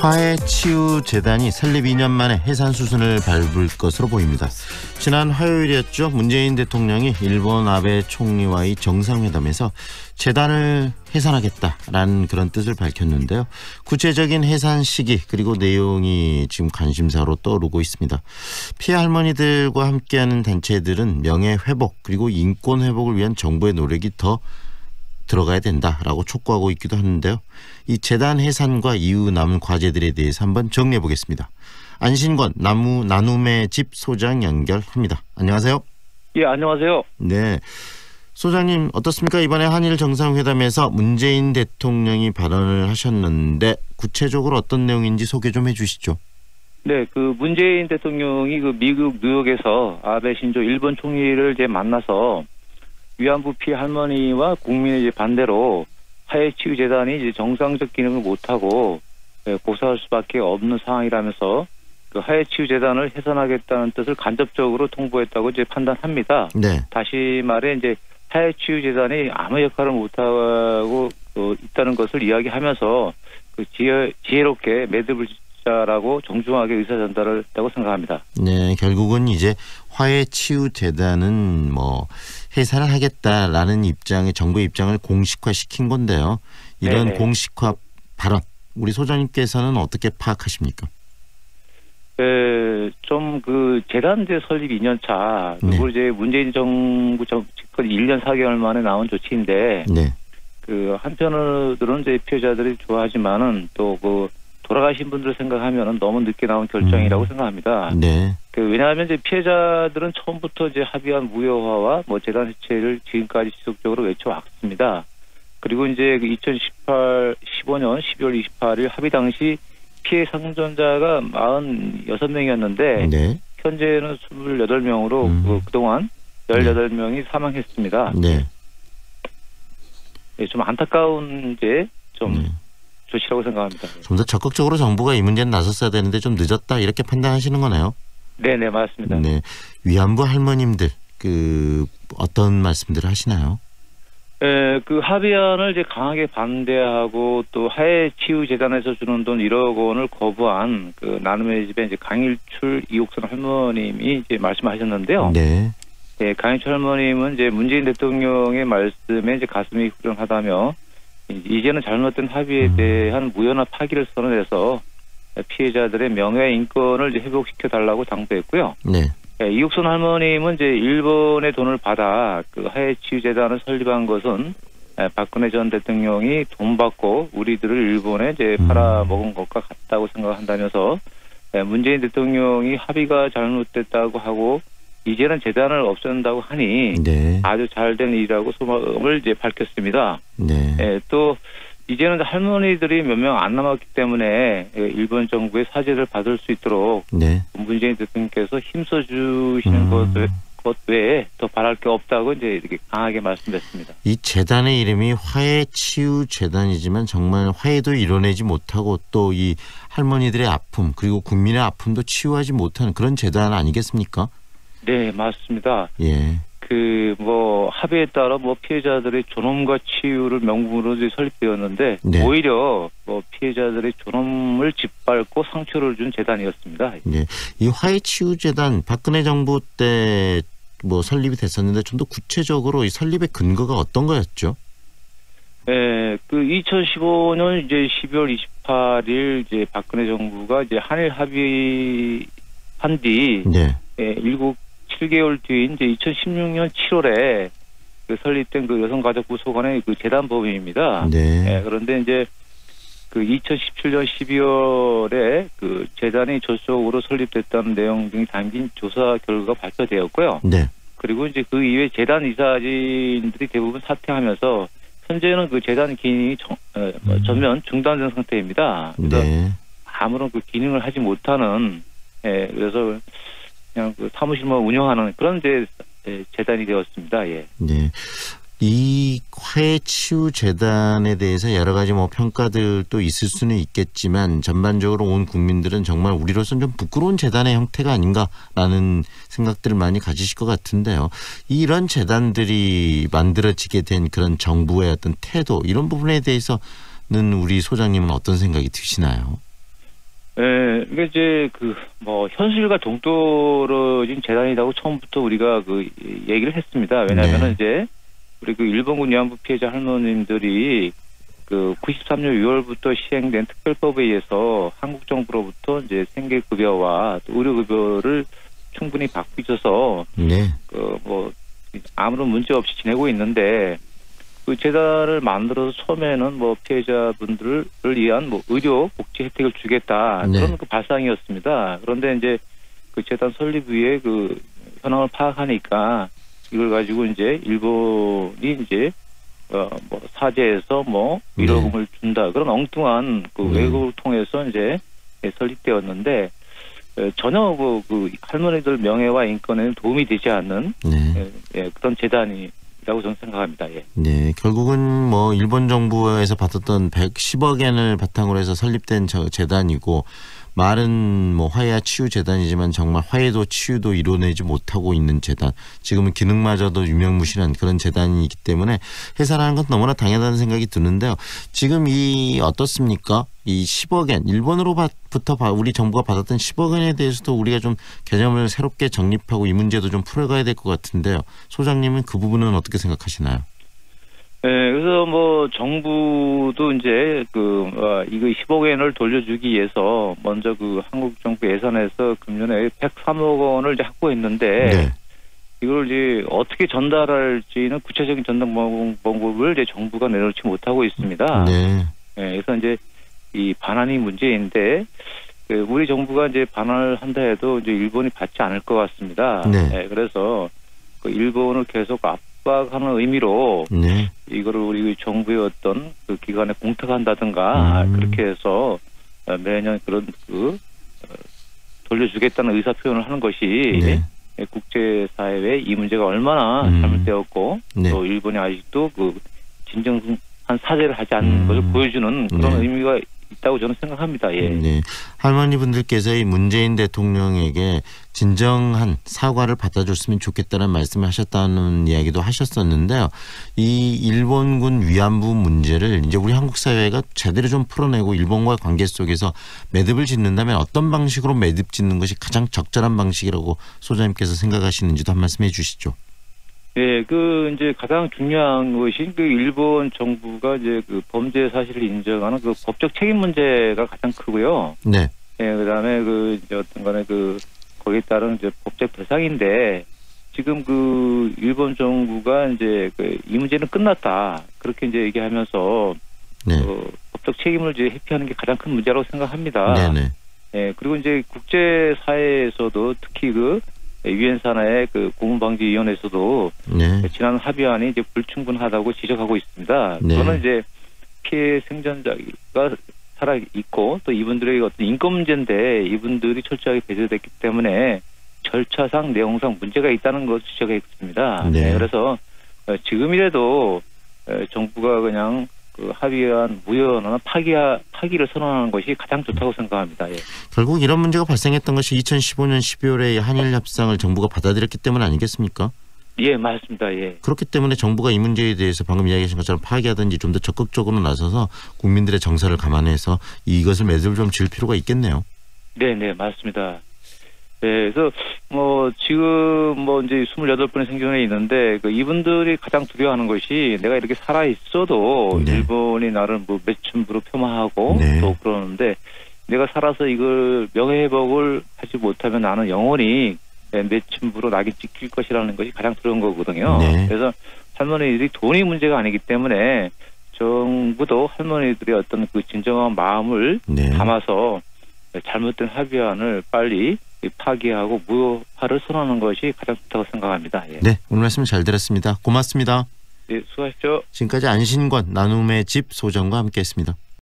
화해치유재단이 설립 2년 만에 해산 수순을 밟을 것으로 보입니다. 지난 화요일이었죠. 문재인 대통령이 일본 아베 총리와의 정상회담에서 재단을 해산하겠다라는 그런 뜻을 밝혔는데요. 구체적인 해산 시기 그리고 내용이 지금 관심사로 떠오르고 있습니다. 피해 할머니들과 함께하는 단체들은 명예회복 그리고 인권회복을 위한 정부의 노력이 더 들어가야 된다라고 촉구하고 있기도 하는데요. 이 재단 해산과 이후 남은 과제들에 대해서 한번 정리해 보겠습니다. 안신권 나눔의 집 소장 연결합니다. 안녕하세요. 예, 안녕하세요. 네, 소장님 어떻습니까? 이번에 한일 정상회담에서 문재인 대통령이 발언을 하셨는데 구체적으로 어떤 내용인지 소개 좀 해주시죠. 네, 그 문재인 대통령이 그 미국 뉴욕에서 아베 신조 일본 총리를 이제 만나서 위안부 피해 할머니와 국민의 반대로 화해치유재단이 이제 정상적 기능을 못하고 고사할 수밖에 없는 상황이라면서 그 화해치유재단을 해산하겠다는 뜻을 간접적으로 통보했다고 이제 판단합니다. 네. 다시 말해 이제 화해치유재단이 아무 역할을 못하고 있다는 것을 이야기하면서 그 지혜롭게 매듭을 짓자라고 정중하게 의사 전달을 했다고 생각합니다. 네, 결국은 이제 화해치유재단은 해산을 하겠다라는 입장의 정부의 입장을 공식화시킨 건데요. 이런 네네. 공식화 발언 우리 소장님께서는 어떻게 파악하십니까? 좀 그 재단 설립 2년 차 그리고 이제 문재인 정부 집권 1년 4개월 만에 나온 조치인데 네. 그 한편으로는 이제 피해자들이 좋아하지만은 또 그 돌아가신 분들 생각하면은 너무 늦게 나온 결정이라고 생각합니다. 네. 왜냐하면 이제 피해자들은 처음부터 이제 합의한 무효화와 재단 해체를 지금까지 지속적으로 외쳐왔습니다. 그리고 이제 2015년 12월 28일 합의 당시 피해 생존자가 46명이었는데 네. 현재는 28명으로 그동안 18명이 사망했습니다. 네. 네, 좀 안타까운 이제 조치라고 생각합니다. 좀 더 적극적으로 정부가 이 문제는 나섰어야 되는데 좀 늦었다 이렇게 판단하시는 거네요. 네, 맞습니다. 네, 위안부 할머님들 어떤 말씀들을 하시나요? 그 합의안을 이제 강하게 반대하고 또 화해치유재단에서 주는 돈 1억 원을 거부한 그 나눔의 집에 이제 강일출 이옥선 할머님이 이제 말씀하셨는데요. 네. 네, 강일출 할머님은 이제 문재인 대통령의 말씀에 이제 가슴이 후련하다며 이제는 잘못된 합의에 대한 무효나 파기를 선언해서 피해자들의 명예 인권을 이제 회복시켜 달라고 당부했고요. 네. 이육선 할머님은 이제 일본의 돈을 받아 그 화해치유재단을 설립한 것은 박근혜 전 대통령이 돈 받고 우리들을 일본에 이제 팔아먹은 것과 같다고 생각한다면서 문재인 대통령이 합의가 잘못됐다고 하고 이제는 재단을 없앤다고 하니 네. 아주 잘된 일이라고 소망을 이제 밝혔습니다. 네. 또 이제는 할머니들이 몇 명 안 남았기 때문에 일본 정부의 사죄를 받을 수 있도록 네. 문재인 대통령께서 힘써 주시는 것 외에 더 바랄 게 없다고 이제 이렇게 강하게 말씀드렸습니다. 이 재단의 이름이 화해치유재단이지만 정말 화해도 이뤄내지 못하고 또 이 할머니들의 아픔 그리고 국민의 아픔도 치유하지 못하는 그런 재단 아니겠습니까? 네, 맞습니다. 예. 합의에 따라 피해자들의 존엄과 치유를 명분으로 설립되었는데 네. 오히려 피해자들의 존엄을 짓밟고 상처를 준 재단이었습니다. 네. 이 화해치유재단 박근혜 정부 때 설립이 됐었는데 좀 더 구체적으로 이 설립의 근거가 어떤 거였죠? 그 2015년 이제 12월 28일 이제 박근혜 정부가 이제 한일 합의한 뒤 네. 7개월 뒤인 이제 2016년 7월에 설립된 그 여성가족부 소관의 그 재단 법인입니다. 네. 그런데 이제 그 2017년 12월에 그 재단이 조직적으로 설립됐다는 내용 등이 담긴 조사 결과가 발표되었고요. 네. 그리고 이제 그 이후에 재단 이사진들이 대부분 사퇴하면서 현재는 그 재단 기능이 전면 중단된 상태입니다. 그래서 네. 아무런 그 기능을 하지 못하는 그래서 그냥 그 사무실만 운영하는 그런 재단이 되었습니다. 예. 네. 이 화해치유재단에 대해서 여러 가지 평가들도 있을 수는 있겠지만 전반적으로 온 국민들은 정말 우리로서는 좀 부끄러운 재단의 형태가 아닌가라는 생각들을 많이 가지실 것 같은데요. 이런 재단들이 만들어지게 된 그런 정부의 어떤 태도 이런 부분에 대해서는 우리 소장님은 어떤 생각이 드시나요? 예, 이게 이제 뭐 현실과 동떨어진 재단이라고 처음부터 우리가 얘기를 했습니다. 왜냐하면은 네. 이제 우리 일본군 위안부 피해자 할머님들이 93년 6월부터 시행된 특별법에 의해서 한국 정부로부터 이제 생계급여와 또 의료급여를 충분히 받고 있어서 네. 뭐 아무런 문제 없이 지내고 있는데 재단을 만들어서 처음에는 뭐 피해자분들을 위한 뭐 의료 복지 혜택을 주겠다 네. 그런 발상이었습니다. 그런데 이제 재단 설립 후에 현황을 파악하니까 이걸 가지고 이제 일본이 이제 뭐 사제에서 뭐 위로금을 준다 그런 엉뚱한 왜곡을 통해서 이제 설립되었는데 전혀 할머니들 명예와 인권에는 도움이 되지 않는 그런 재단이라고 저는 생각합니다. 예. 네, 결국은 뭐 일본 정부에서 받았던 110억엔을 바탕으로 해서 설립된 재단이고 말은 뭐 화해와 치유 재단이지만 정말 화해도 치유도 이뤄내지 못하고 있는 재단. 지금은 기능마저도 유명무실한 그런 재단이기 때문에 해산하는 건 너무나 당연하다는 생각이 드는데요. 지금 이 어떻습니까? 이 10억엔 일본으로부터 우리 정부가 받았던 10억엔에 대해서도 우리가 좀 개념을 새롭게 정립하고 이 문제도 좀 풀어가야 될 것 같은데요. 소장님은 그 부분은 어떻게 생각하시나요? 네, 그래서 뭐 정부도 이제 이거 10억엔을 돌려주기 위해서 먼저 한국 정부 예산에서 금년에 103억 원을 이제 확보했는데 네. 이걸 이제 어떻게 전달할지는 구체적인 전달 방법을 이제 정부가 내놓지 못하고 있습니다. 네. 네, 그래서 이제 이 반환이 문제인데 우리 정부가 이제 반환을 한다 해도 이제 일본이 받지 않을 것 같습니다. 네. 네, 그래서 일본을 계속 압박하는 의미로 네. 이거를 우리 정부의 어떤 기관에 공탁한다든가 그렇게 해서 매년 그런 돌려주겠다는 의사 표현을 하는 것이 국제사회에 이 문제가 얼마나 잘못되었고 또 일본이 아직도 진정한 사죄를 하지 않는 것을 보여주는 그런 의미가 있다고 저는 생각합니다. 예. 네. 할머니 분들께서 이 문재인 대통령에게 진정한 사과를 받아줬으면 좋겠다는 말씀을 하셨다는 이야기도 하셨었는데요. 이 일본군 위안부 문제를 이제 우리 한국 사회가 제대로 좀 풀어내고 일본과의 관계 속에서 매듭을 짓는다면 어떤 방식으로 매듭 짓는 것이 가장 적절한 방식이라고 소장님께서 생각하시는지도 한 말씀해 주시죠. 예, 이제 가장 중요한 것이 일본 정부가 이제 범죄 사실을 인정하는 법적 책임 문제가 가장 크고요. 네. 예, 그다음에 이제 어떤 간에 거기에 따른 이제 법적 배상인데 지금 일본 정부가 이제 이 문제는 끝났다. 그렇게 이제 얘기하면서 법적 책임을 이제 회피하는 게 가장 큰 문제라고 생각합니다. 네네. 예, 그리고 이제 국제사회에서도 특히 유엔 산하의 고문방지위원회에서도 지난 합의안이 이제 불충분하다고 지적하고 있습니다. 그거는 이제 피해 생존자가 살아 있고 또 이분들의 어떤 인권 문제인데 이분들이 철저하게 배제됐기 때문에 절차상 내용상 문제가 있다는 것을 지적했습니다. 네. 그래서 지금이라도 정부가 그냥 합의안 무효나 파기를 선언하는 것이 가장 좋다고 생각합니다. 예. 결국 이런 문제가 발생했던 것이 2015년 12월에 한일 협상을 정부가 받아들였기 때문 아니겠습니까? 예, 맞습니다. 예. 그렇기 때문에 정부가 이 문제에 대해서 방금 이야기하신 것처럼 파기하든지 좀 더 적극적으로 나서서 국민들의 정서를 감안해서 이것을 매듭을 좀 지을 필요가 있겠네요. 네, 맞습니다. 네, 그래서 지금 이제 28분의 생존에 있는데 이분들이 가장 두려워하는 것이 내가 이렇게 살아 있어도 일본이 나를 매춘부로 폄하하고 또 그러는데 내가 살아서 이걸 명예회복을 하지 못하면 나는 영원히 매춘부로 낙인 찍힐 것이라는 것이 가장 두려운 거거든요. 그래서 할머니들이 돈이 문제가 아니기 때문에 정부도 할머니들의 어떤 진정한 마음을 담아서 잘못된 합의안을 빨리 파기하고 무효화를 선언하는 것이 가장 좋다고 생각합니다. 예. 네, 오늘 말씀 잘 들었습니다. 고맙습니다. 네, 수고하십시오. 지금까지 안신권 나눔의 집 소장과 함께했습니다.